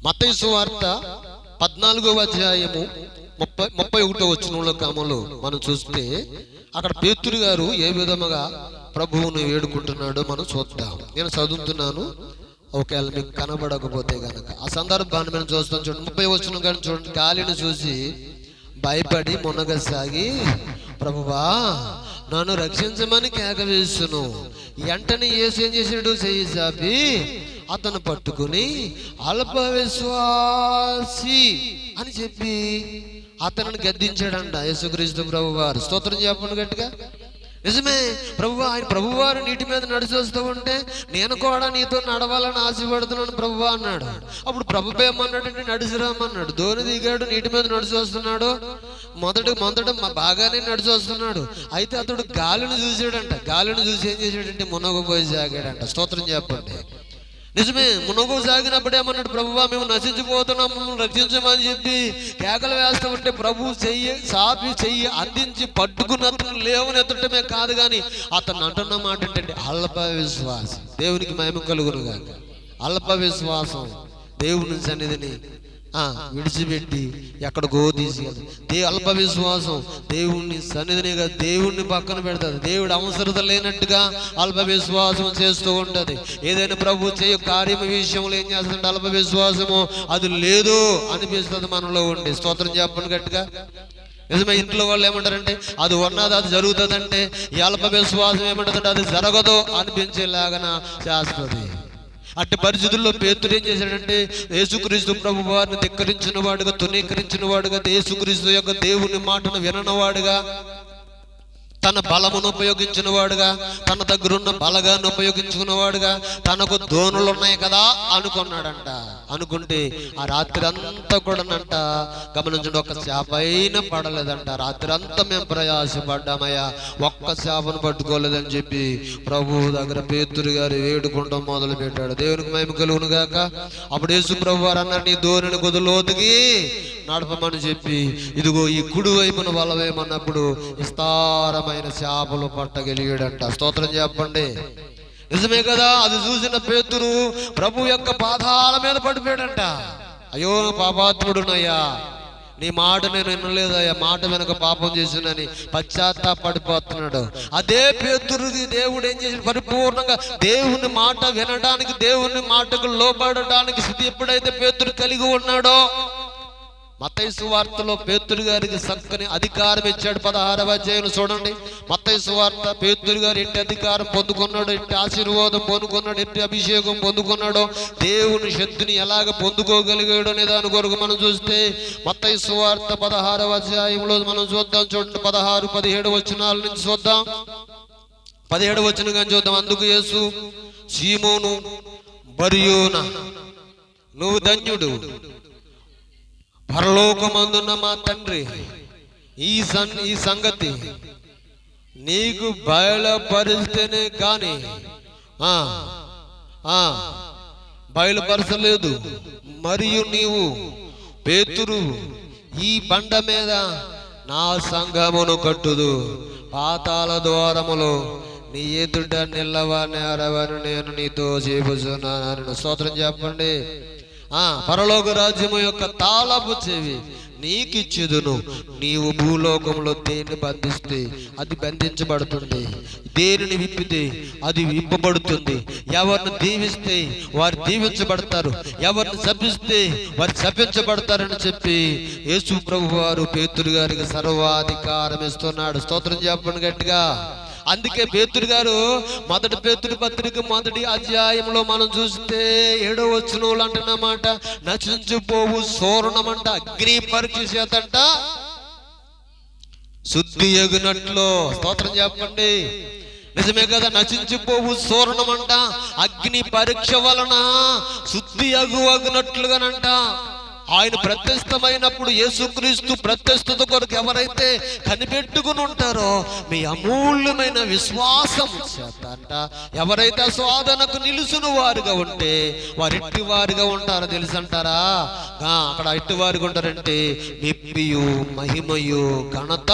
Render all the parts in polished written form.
మత్తయి సువార్త 14వ అధ్యాయము 31వ వచనంలో కామంలో మనం చూస్తే అక్కడ పేతురు గారు ఏ విధముగా ప్రభువును వేడుకుంటున్నాడో మనం చూద్దాం. నేను చదువుతున్నాను, ఒకవేళ మీకు కనబడకపోతే గనక ఆ సందర్భాన్ని మనం చూస్తాం. చూడండి 30వ వచనం కానీ చూడండి. గాలిని చూసి భయపడి మునగసాగి, ప్రభువా నన్ను రక్షించమని కేక వేసును. వెంటనే యేసు ఏం చేశాడు? చెయ్యి చాపి అతను పట్టుకుని అల్ప విశ్వాసి అని చెప్పి అతనిని గద్దించాడంట యేసుక్రీస్తు ప్రభువారు. స్తోత్రం చెప్పండి గట్టిగా. నిజమే, ప్రభువారు నీటి మీద నడిచి వస్తూ ఉంటే నేను కూడా నీతో నడవాలని ఆశపడుతున్నాను ప్రభువా అన్నాడు. అప్పుడు ప్రభు ఏమన్నాడంటే నడిచిరామన్నాడు. ధోని దిగాడు, నీటి మీద నడిచి వస్తున్నాడు. మొదట బాగానే నడిచి వస్తున్నాడు. అయితే అతడు గాలిని చూసాడంట. గాలిని చూసి ఏం చేశాడంటే మునగపోయి సాగాడంట. స్తోత్రం చెప్పండి. నిజమే, మునగు సాగినప్పుడు ఏమన్నాడు? ప్రభువా మేము నశించిపోతున్నాం, మమ్మల్ని రక్షించమని చెప్పి కేకలు వేస్తూ ఉంటే ప్రభు చెయ్యి అందించి పట్టుకున్న అతను లేవనెత్తటమే కాదు కానీ అతను అంటున్న మాట ఏంటంటే అల్ప విశ్వాసం. దేవునికి మహిమ కలుగును గాక. అల్ప విశ్వాసం దేవుని సన్నిధిని విడిచిపెట్టి ఎక్కడికో తీసుకెళ్తాడు. అల్ప విశ్వాసం దేవుణ్ణి సన్నిధినిగా దేవుణ్ణి పక్కన పెడతాది. దేవుడు అవసరత లేనట్టుగా అల్ప విశ్వాసం చేస్తూ ఉంటది. ఏదైనా ప్రభు చేయ కార్యం విషయంలో ఏం చేస్తుంటే అల్ప విశ్వాసము అది లేదు అనిపిస్తుంది మనలో ఉండి. స్తోత్రం చెప్పండి గట్టిగా. నిజమే, ఇంట్లో వాళ్ళు ఏమంటారంటే అది ఉన్నది అది జరుగుతుందంటే ఈ అల్ప విశ్వాసం ఏమంటుందంటే అది జరగదు అనిపించేలాగా చేస్తుంది. అట్టి పరిస్థితుల్లో పేతురు ఏం చేశాడంటే యేసుక్రీస్తు ప్రభు వారిని ధిక్కరించిన వాడుగా, తునీకరించిన వాడుగా, యేసుక్రీస్తు యొక్క దేవుని మాటను విననవాడుగా, తన బలమును ఉపయోగించిన వాడుగా, తన దగ్గరున్న బలగాన్ని ఉపయోగించుకున్నవాడుగా, తనకు దోణులు ఉన్నాయి కదా అనుకున్నాడంట. అనుకుంటే ఆ రాత్రి అంతా కూడానంట గమనించండి, ఒక్క చేప అయినా పడలేదంట. రాత్రి అంతా మేము ప్రయాసపడ్డామయ్యా, ఒక్క చేపను పట్టుకోలేదని చెప్పి ప్రభు దగ్గర పేతురు గారు వేడుకుంటాం మొదలు పెట్టాడు. దేవునికి మహిమ కలుగును గాక. అప్పుడు యేసు ప్రభు వారు అన్నారు, నీ ధోనిని కొద్దిలోతుకి నడపమని చెప్పి ఇదిగో ఈ కుడి వైపున వలవేమన్నప్పుడు విస్తారమైన చేపలు పట్టగలిగాడంట. స్తోత్రం చెప్పండి. నిజమే కదా. అది చూసిన పేతురు ప్రభు యొక్క పాదాల మీద పడిపోయాడంట. అయ్యో పాపాత్ముడునయ్యా, నీ మాట నేను వినలేదయ్యా, మాట వెనక పాపం చేసినని పశ్చాత్తాపడిపోతున్నాడు. అదే పేతురుకి దేవుడు ఏం చేసి పరిపూర్ణంగా దేవుని మాట వినడానికి, దేవుని మాటకు లోబడడానికి స్థితి ఎప్పుడైతే పేతురు కలిగి ఉన్నాడో, మత్తయి సువార్తలో పేతురు గారికి చక్కని అధికారం ఇచ్చాడు. 16వ అధ్యాయం చూడండి. మత్తయి సువార్త పేతురు గారు ఎట్టి అధికారం పొందుకున్నాడు, ఎట్టి ఆశీర్వాదం పొందుకున్నాడు, ఎట్టి అభిషేకం పొందుకున్నాడో, దేవుని శక్తిని ఎలాగ పొందుకోగలిగాడు అనే దాని కొరకు మనం చూస్తే మత్తయి సువార్త 16వ అధ్యాయంలో మనం చూద్దాం. చూడండి 16, 17 వచనాల నుంచి చూద్దాం. 17వ వచనం కానీ చూద్దాం. అందుకు యేసు, సీమోను బర్యోనా, నువ్వు ధన్యుడు, పరలోకమందున్న మా తండ్రి, ఈ సంగతి నీకు బయలుపరిస్తేనే కానీ బయలుపరచలేదు. మరియు నీవు పేతురు, ఈ బండ మీద నా సంఘమును కట్టుదు, పాతాళ ద్వారములో నీ ఎదుట నిల్లవనేరవని నేను నీతో చెబుతున్నాను. స్తోత్రం చెప్పండి. పరలోక రాజ్యము యొక్క తాళపు చెవి నీకిచ్చేదును. నీవు భూలోకంలో దేన్ని బంధిస్తే అది బంధించబడుతుంది, దేనిని విప్పితే అది విప్పబడుతుంది. ఎవరిని దీవిస్తే వారు దీవించబడతారు, ఎవరిని శపిస్తే వారు శపించబడతారని చెప్పి యేసు ప్రభు వారు పేతురు గారికి సర్వాధికారం ఇస్తున్నాడు. స్తోత్రం చెప్పండి గట్టిగా. అందుకే పేతురు గారు మొదటి పేతురు పత్రిక 1వ అధ్యాయంలో మనం చూస్తే 7వ వచనంలో అంటున్నమాట, నశించిపోవు సోరణమంట అగ్ని పరీక్ష చేతంట శుద్ధి ఎగునట్లు. స్తోత్రం చెప్పండి. నిజమే కదా. నశించిపోవు సోరణమంట అగ్ని పరీక్ష వలన శుద్ధి అగునట్లుగానంట. ఆయన ప్రత్యక్షమైనప్పుడు యేసుక్రీస్తు ప్రత్యక్షత కొరకు ఎవరైతే కనిపెట్టుకుని ఉంటారో మీ అమూల్యమైన విశ్వాసం చేత ఎవరైతే స్వాదనకు నిలుసును వారుగా ఉంటే వారు ఇట్టి వారుగా ఉంటారో తెలుసంటారా? అక్కడ ఇట్టి వారుగా ఉంటారంటే మెప్పియు మహిమయు ఘనత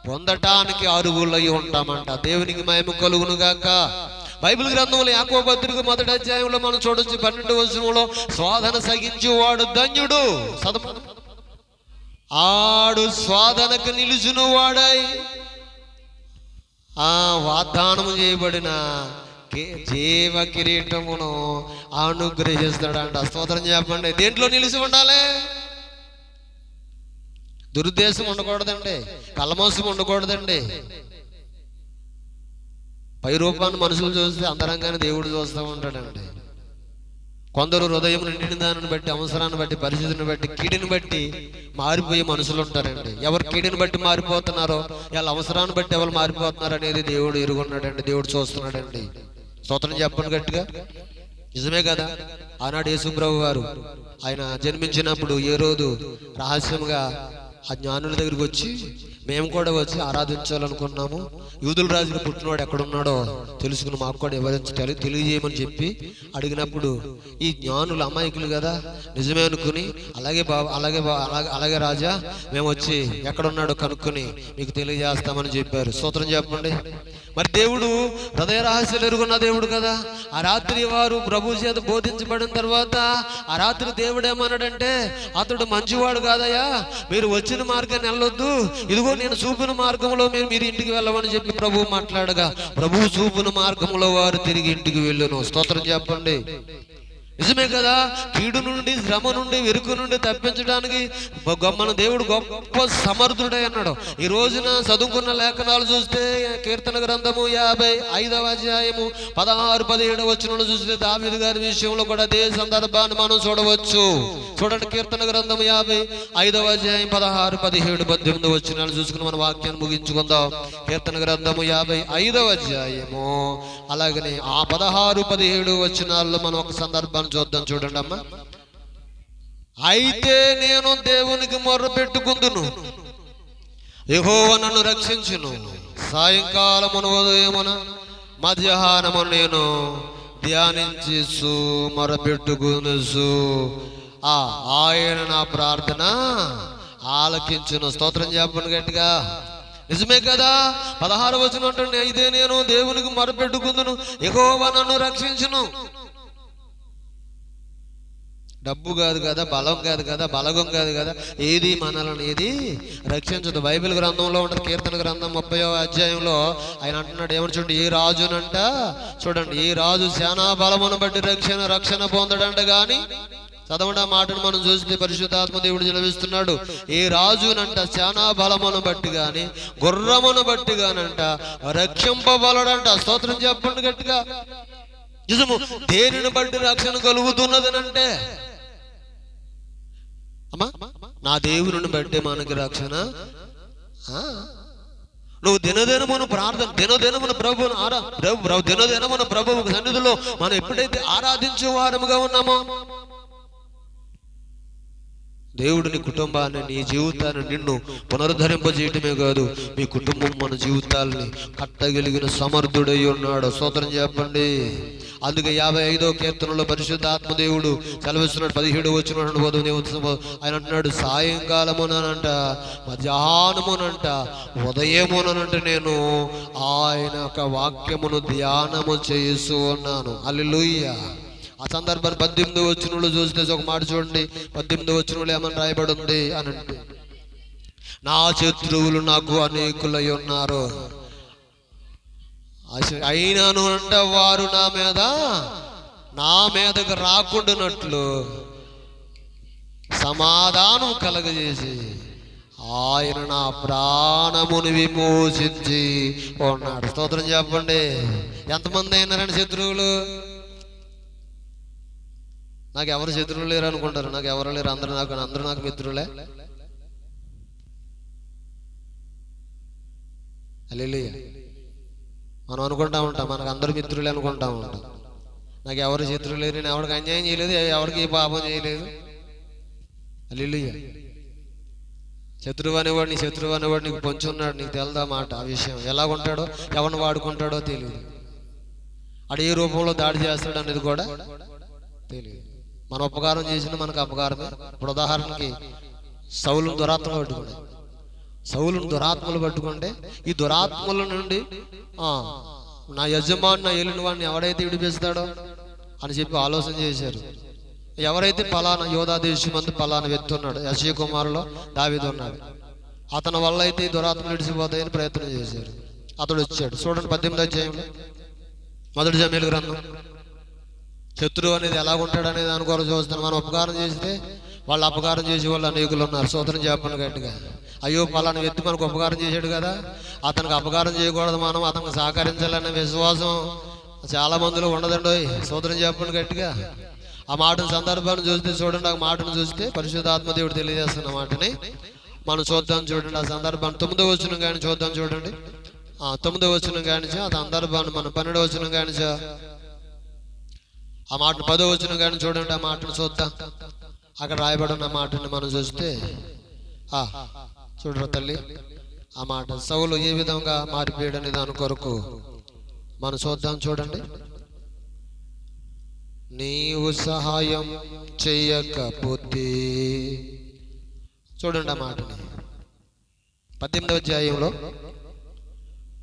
పొందటానికి అర్హులై ఉంటామంట. దేవునికి మహిమ కలుగును గాక. బైబిల్ గ్రంథంలో యాకోబు పత్రిక 1వ అధ్యాయంలో మనం చూడొచ్చు 12వ వచనంలో, శోధన సహించువాడు ధన్యుడు, ఆడు శోధనకు నిలుచును వాడై ఆ వాగ్దానము చేయబడిన జీవ కిరీటమును అనుగ్రహిస్తాడంట. స్తోత్రం చెప్పండి. దేంట్లో నిలిచి ఉండాలి? దురుద్దేశం ఉండకూడదండి, కల్మోసం ఉండకూడదండి. పై రూపాన్ని మనుషులు చూస్తే అంతరంగానే దేవుడు చూస్తూ ఉంటాడండి. కొందరు హృదయం నిండిన దానిని బట్టి, అవసరాన్ని బట్టి, పరిస్థితిని బట్టి, కీడిని బట్టి మారిపోయే మనుషులు ఉంటారండి. ఎవరు కీడిని బట్టి మారిపోతున్నారో, వాళ్ళ అవసరాన్ని బట్టి ఎవరు మారిపోతున్నారు అనేది దేవుడు ఎరుగున్నాడండి, దేవుడు చూస్తున్నాడండి. స్తోత్రం చెప్పండి గట్టిగా. నిజమే కదా. ఆనాడు యేసుప్రభు వారు ఆయన జన్మించినప్పుడు ఏ రోజు రహస్యంగా ఆ జ్ఞానుల దగ్గరికి వచ్చి, మేము కూడా వచ్చి ఆరాధించాలనుకున్నాము, యూదుల రాజుగా పుట్టినవాడు ఎక్కడున్నాడో తెలుసుకుని మాకు కూడా ఎవరించి తెలియజేయమని చెప్పి అడిగినప్పుడు, ఈ జ్ఞానులు అమాయకులు కదా, నిజమే అనుకుని, అలాగే రాజా, మేము వచ్చి ఎక్కడున్నాడో కనుక్కొని మీకు తెలియజేస్తామని చెప్పారు. స్తోత్రం చెప్పండి. మరి దేవుడు హృదయ రహస్యాలు ఎరుగున్న దేవుడు కదా. ఆ రాత్రి వారు ప్రభు చేత బోధించబడిన తర్వాత ఆ రాత్రి దేవుడు ఏమన్నాడంటే, అతడు మంచివాడు కాదయ్యా, మీరు వచ్చిన మార్గాన్ని వెళ్ళొద్దు, ఇదిగో నేను చూపిన మార్గంలో మీరు ఇంటికి వెళ్ళమని చెప్పి ప్రభు మాట్లాడగా, ప్రభు చూపిన మార్గంలో వారు తిరిగి ఇంటికి వెళ్ళును. స్తోత్రం చెప్పండి. నిజమే కదా. కీడు నుండి, శ్రమ నుండి, వెరుకు నుండి తప్పించడానికి మన దేవుడు గొప్ప సమర్థుడై అన్నాడు. ఈ రోజున చదువుకున్న లేఖనాలు చూస్తే, కీర్తన గ్రంథము 55వ అధ్యాయము 16-17 వచనాలు చూస్తే దావీదు గారి విషయంలో కూడా అదే సందర్భాన్ని మనం చూడవచ్చు. చూడండి, కీర్తన గ్రంథము 55వ అధ్యాయం 16-17-18 వచనాలు చూసుకుని మన వాక్యాన్ని ముగించుకుందాం. కీర్తన గ్రంథము 55వ అధ్యాయము అలాగనే ఆ 16-17 వచనాల్లో మనం ఒక సందర్భాన్ని చూద్దాం. చూడండి అమ్మా. అయితే నేను దేవునికి మొర్ర పెట్టుకుందును, యెహోవా నన్ను రక్షించును. సాయంకాలమున, ఉదయమున, మధ్యాహ్నమున నేను ధ్యానించి మొర్ర పెట్టుకును, ఆయన నా ప్రార్థన ఆలకించును. స్తోత్రం చెప్పండి గట్టిగా. నిజమే కదా. 16వ వచనం అంటుంది, అయితే నేను దేవునికి మొర్ర పెట్టుకుందును, యెహోవా నన్ను రక్షించును. డబ్బు కాదు కదా, బలం కాదు కదా, బలగం కాదు కదా, ఏది మనల్ని ఏది రక్షించదు. బైబిల్ గ్రంథంలో ఉంటుంది, కీర్తన గ్రంథం 30వ అధ్యాయంలో ఆయన అంటున్నాడు, ఏమని చూడండి, ఏ రాజునంట, చూడండి, ఏ రాజు సేనా బలమును బట్టి రక్షణ పొందడంట గాని, చదవండి ఆ మాటను మనం చూస్తే పరిశుద్ధాత్మ దేవుడు జలవిస్తున్నాడు. ఏ రాజునంట సేనా బలమును బట్టి గాని, గుర్రమును బట్టి గానంట రక్షింపబలడంట. స్తోత్రం చెప్పండి గట్టిగా. నిజము. దేనిని బట్టి రక్షణ కలుగుతున్నదనంటే, అమ్మా, నా దేవుని బట్టి మనకి రక్షణ. నువ్వు దినదినమును ప్రార్థన, దినదినమును ప్రభువు సన్నిధిలో మనం ఎప్పుడైతే ఆరాధించే వారముగా ఉన్నామో, దేవుడు నీ కుటుంబాన్ని, నీ జీవితాన్ని, నిన్ను పునరుద్ధరింపజేయటమే కాదు, మీ కుటుంబం మన జీవితాలని కట్టగలిగిన సమర్థుడై ఉన్నాడు. స్తోత్రం చెప్పండి. అందుకే 55వ కీర్తనలో పరిశుద్ధాత్మ దేవుడు సెలవిస్తున్నాడు. 17వ వచనం ఆయన అంటున్నాడు, సాయంకాలమునంట, మధ్యాహ్నమునంట, ఉదయమునంట నేను ఆయన యొక్క వాక్యమును ధ్యానము చేస్తూ ఉన్నాను. హల్లెలూయా. ఆ సందర్భాన్ని 18వ వచనంలో చూస్తే ఒక మాట చూడండి. 18వ వచనంలో ఏమని రాయబడి ఉంది అని అంటే, నా శత్రువులు నాకు అనేకులై ఉన్నారు, అయినను అంట వారు నా మీదకు రాకుండానట్లు సమాధానం కలగజేసి ఆయన నా ప్రాణమును విమోచించి ఉన్నాడు. స్తోత్రం చెప్పండి. ఎంతమంది అయినారండి శత్రువులు? నాకు ఎవరు శత్రువులు లేరు అనుకుంటారు. నాకు ఎవరు లేరు, అందరూ నాకు మిత్రులే. హల్లెలూయా. మనం అనుకుంటా ఉంటాం, మనకు అందరూ మిత్రులే అనుకుంటా ఉంటాం. నాకు ఎవరు శత్రువులు లేరు, నేను ఎవరికి అన్యాయం చేయలేదు, ఎవరికి పాపం చేయలేదు. హల్లెలూయా. శత్రువు అనేవాడు నీకు పొంచి ఉన్నాడు, నీకు తెలదా మాట. ఆ విషయం ఎలా ఉంటాడో, ఎవరిని వాడుకుంటాడో తెలియదు. అడు ఏ రూపంలో దాడి చేస్తాడు అనేది కూడా తెలియదు. మన ఉపకారం చేసిన మనకు అపకారమే. ఇప్పుడు ఉదాహరణకి సౌలును దురాత్మలు పట్టుకుంటే, ఈ దురాత్మల నుండి నా యజమాని, నా ఏలిన వాడిని ఎవరైతే విడిపిస్తాడో అని చెప్పి ఆలోచన చేశారు. ఎవరైతే పలానా యోధా దేశమందు పలానా వ్యక్తి ఉన్నాడు, యెషయా కుమారులో దావీదు ఉన్నాడు, అతని వల్ల అయితే ఈ దురాత్మలు విడిచిపోతాయని ప్రయత్నం చేశారు. అతడు వచ్చాడు. చూడండి 18వ అధ్యాయంలో మొదటి సమూయేలు గ్రంథం. శత్రువు అనేది ఎలా ఉంటాడు అనేది దాని కొరకు చూస్తాను. మనం ఉపకారం చేస్తే వాళ్ళు అపకారం చేసే వాళ్ళు అనేకులు ఉన్నారు. సోదరం చెప్పండి గట్టిగా. అయ్యో పలానా వ్యక్తి మనకు ఉపకారం చేశాడు కదా, అతనికి అపకారం చేయకూడదు, మనం అతనికి సహకరించాలనే విశ్వాసం చాలా మందిలో ఉండదండి. సోదరం చెప్పండి గట్టిగా. ఆ మాటను సందర్భాన్ని చూస్తే చూడండి, ఆ మాటను చూస్తే పరిశుద్ధాత్మ దేవుడు తెలియజేస్తున్న మాటని మనం చూద్దాం. చూడండి ఆ సందర్భాన్ని 9వ వచనం కానీ చూద్దాం. చూడండి 9వ వచనం కానిచా ఆ సందర్భాన్ని మనం 12వ వచనం కానిచా ఆ మాటను 10వ వచనం కానీ చూడండి. ఆ మాటను చూద్దాం. అక్కడ రాయబడి ఉన్న మాటని మనం చూస్తే చూడరు తల్లి, ఆ మాట సౌలు ఏ విధంగా మారిపోయాడని దాని కొరకు మనం చూద్దాం. చూడండి, నీవు సహాయం చెయ్యకపోతే, చూడండి ఆ మాటని 18వ అధ్యాయంలో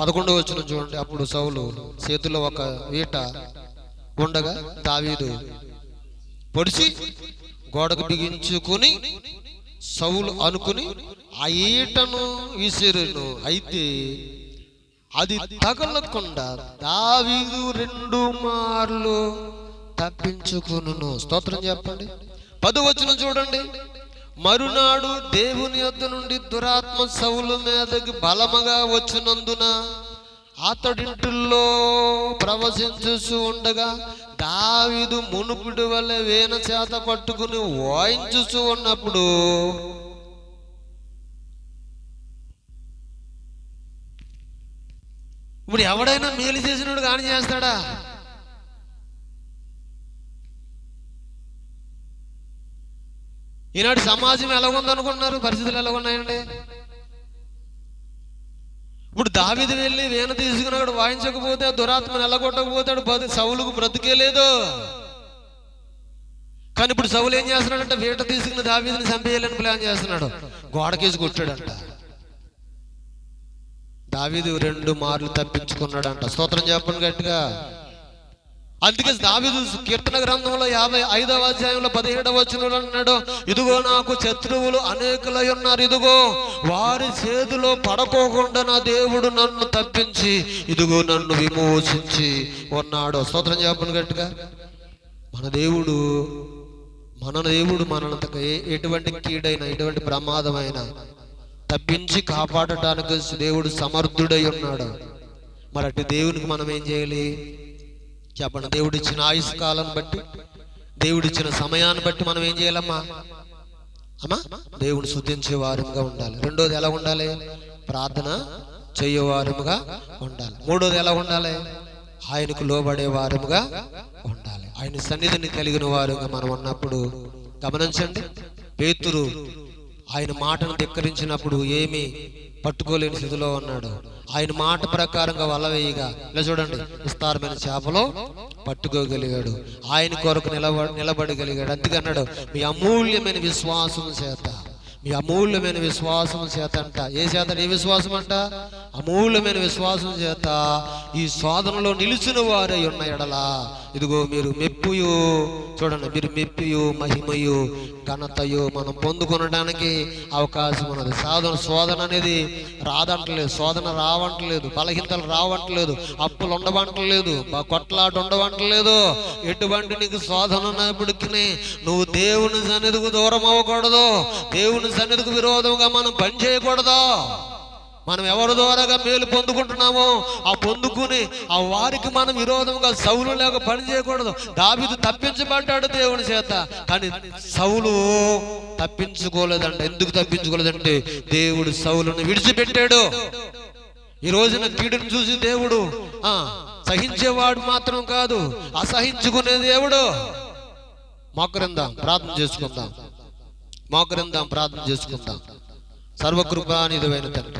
11వ వచనం చూడండి. అప్పుడు సౌలు చేతిలో ఒక ఈట ఉండగా దావీదు పొడిచి గోడకు బిగించుకుని సౌలు అనుకుని ఆ ఈటను విసిరెను. అయితే అది తగలకుండా దావీదు 2 మార్లు తప్పించుకును. స్తోత్రం చెప్పండి. 10వ వచనం చూడండి. మరునాడు దేవుని యొద్ద నుండి దురాత్మ సౌలు మీదకి బలముగా వచ్చినందున అతడింటిలో ప్రవశించు ఉండగా దావీదు మునుపుడి వల్ల వీణ చేత పట్టుకుని వాయించుచూ ఉన్నప్పుడు ఇప్పుడు ఎవడైనా మేలు చేసినోడు కాని చేస్తాడా? ఈనాడు సమాజం ఎలాగుందనుకున్నారు? పరిస్థితులు ఎలాగున్నాయండి? ఇప్పుడు దావీదు వెళ్ళి వీణ తీసుకున్నాడు, వాయించకపోతే దురాత్మను ఎల్లగొట్టకపోతాడు, సౌలుకు బ్రతికే లేదు. కానీ ఇప్పుడు సౌలు ఏం చేస్తున్నాడంటే వీట తీసుకుని దావీదుని చంపేయాలని ప్లాన్ చేస్తున్నాడు. గోడకేసి కొట్టాడంట. దావీదు 2 మార్లు తప్పించుకున్నాడంట. స్తోత్రం చెప్పండి గట్టిగా. అందుకే దావీదు కీర్తన గ్రంథంలో 55వ అధ్యాయంలో 17వ వచనంలో అన్నాడు, ఇదిగో నాకు శత్రువులు అనేకులై ఉన్నారు, ఇదిగో వారి చేతిలో పడకోకుండా నా దేవుడు నన్ను తప్పించి ఇదిగో నన్ను విమోచించి ఉన్నాడు. స్తోత్రం చెప్పండి గట్టిగా. మన దేవుడు మనల్ని ఎటువంటి కీడైనా ఎటువంటి ప్రమాదమైనా తప్పించి కాపాడటానికి దేవుడు సమర్థుడై ఉన్నాడు. మరి అటు దేవునికి మనం ఏం చేయాలి చెప్పండి? దేవుడిచ్చిన ఆయుష్ కాలం బట్టి, దేవుడిచ్చిన సమయాన్ని బట్టి మనం ఏం చేయాలమ్మా? దేవుడు స్తుతించే వారంగా ఉండాలి. రెండోది ఎలా ఉండాలి? ప్రార్థన చేయవారముగా ఉండాలి. మూడోది ఎలా ఉండాలి? ఆయనకు లోబడే వారముగా ఉండాలి. ఆయన సన్నిధిని కలిగిన వారుగా మనం ఉన్నప్పుడు గమనించండి, పేతురు ఆయన మాటను ధిక్కరించినప్పుడు ఏమీ పట్టుకోలేని స్థితిలో ఉన్నాడు. ఆయన మాట ప్రకారంగా వల వేయగా ఇలా చూడండి, విస్తారమైన చేపలో పట్టుకోగలిగాడు. ఆయన కొరకు నిలబడగలిగాడు. అందుకన్నాడు, మీ అమూల్యమైన విశ్వాసం చేత, మీ అమూల్యమైన విశ్వాసం చేత అంట. ఏ చేత? ఏ విశ్వాసం అంట? అమూల్యమైన విశ్వాసం చేత ఈ శోధనలో నిలిచిన వారై ఉన్న ఎడలా ఇదిగో మీరు మెప్పుయు, చూడండి, మీరు మెప్పియు మహిమయు ఘనతయు మనం పొందుకొనడానికి అవకాశం ఉన్నది. శోధన అనేది రాదంటలేదు, శోధన రావంటలేదు, బలహీనతలు రావంటలేదు, అప్పులు ఉండవంటలేదు, కొట్లాట ఉండవంటలేదు. ఎటువంటి నీకు శోధన ఉన్నప్పటికీ నువ్వు దేవుని సన్నిధికి దూరం అవ్వకూడదు. దేవుని సన్నిధికి విరోధంగా మనం పని చేయకూడదు. మనం ఎవరి ద్వారాగా మేలు పొందుకుంటున్నామో ఆ పొందుకుని ఆ వారికి మనం విరోధంగా సౌలు లేక పని చేయకూడదు. దావీదు తప్పించబడ్డాడు దేవుని చేత, కానీ సౌలు తప్పించుకోలేదంట. ఎందుకు తప్పించుకోలేదంటే దేవుడు సౌలును విడిచిపెట్టాడు. ఈ రోజున కీడును చూసి దేవుడు సహించేవాడు మాత్రం కాదు, అసహించుకునే దేవుడు. మోకరిందాం, ప్రార్థన చేసుకుందాం. మోకరిందాం, ప్రార్థన చేసుకుందాం. సర్వకృపానిధివైన తండ్రి,